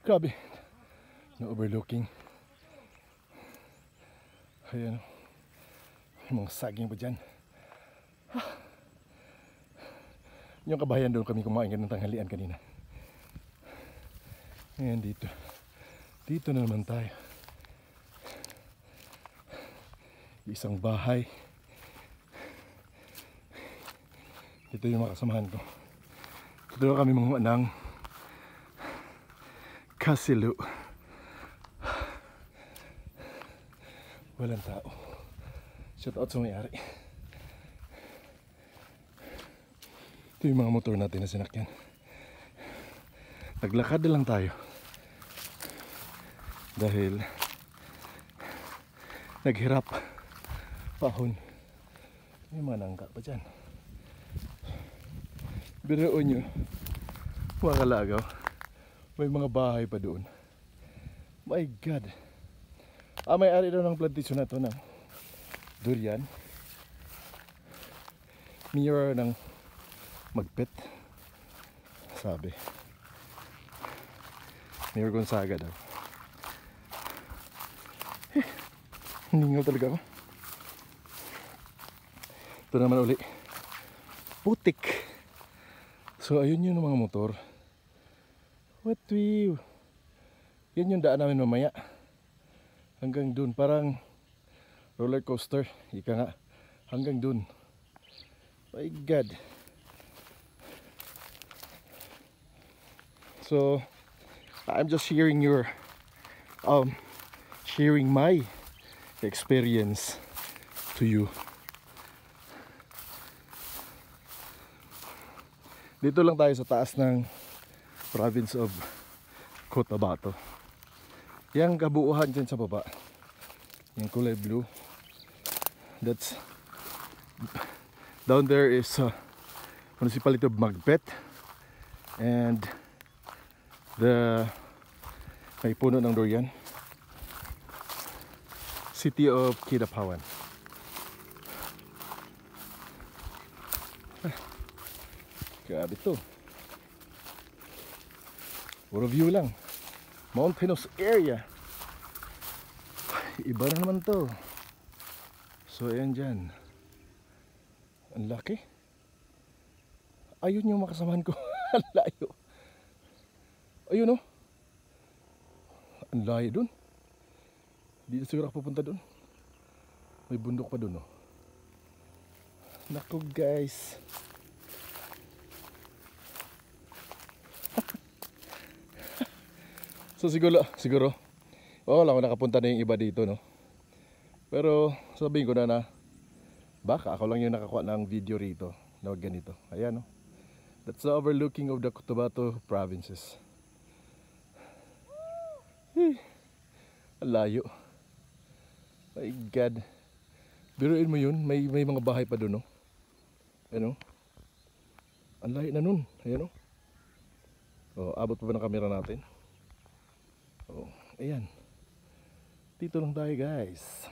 Grabe. No overlooking. Ayan. May mga saging pa dyan. Yung kabayan doon kami kumain ng tanghalian kanina. Ayan dito. Dito na naman tayo. Isang bahay. Ito yung mga kasamahan ko. Ito na kami mga ng Kasilu. Walang tao. Shout out sa may-ari. Ito yung mga motor natin na sinakyan. Naglakad na lang tayo. Dahil naghirap pahon. May mga nangka pa dyan. Biroon nyo, mga kalagaw, may mga bahay pa doon. My God. May-ari daw ng plantation na ito ng durian. Mirror ng Magpet. Sabi. Mayor Gonzaga daw. Hiningal talaga ako. Ito naman uli. Putik. So ayun yun mga motor. What we... Yan yung daan namin mamaya. Hanggang dun. Parang roller coaster. Ika nga. Hanggang dun. My God. So I'm just sharing sharing my experience to you. Dito lang tayo sa taas ng province of Cotabato. Yang kabuuhan dyan sa baba, yung kulay blue, that's down there is municipality of Magpet, and the may puno ng durian, city of Kidapawan. Grabe to. Puro view lang. Mountainous area. Iba na naman to. So ayan dyan. Ang laki. Ayun yung makasamahan ko. Ang layo. Ayun o. Ang layo dun. Hindi na siguro ako pupunta dun. May bundok pa dun o. Naku guys. So siguro wala ko nakapunta na yung iba dito, no. Pero sabihin ko na baka ako lang yung nakakuha ng video rito na ganito. Ayan, no. That's the overlooking of the Cotabato provinces. Ang layo. My God. Biruin mo yun, may mga bahay pa doon, no. Ayan, no. Ang layo na nun. Ayan, no. Oh, abot pa ba ng camera natin? Oh, ayan. Dito lang tayo guys.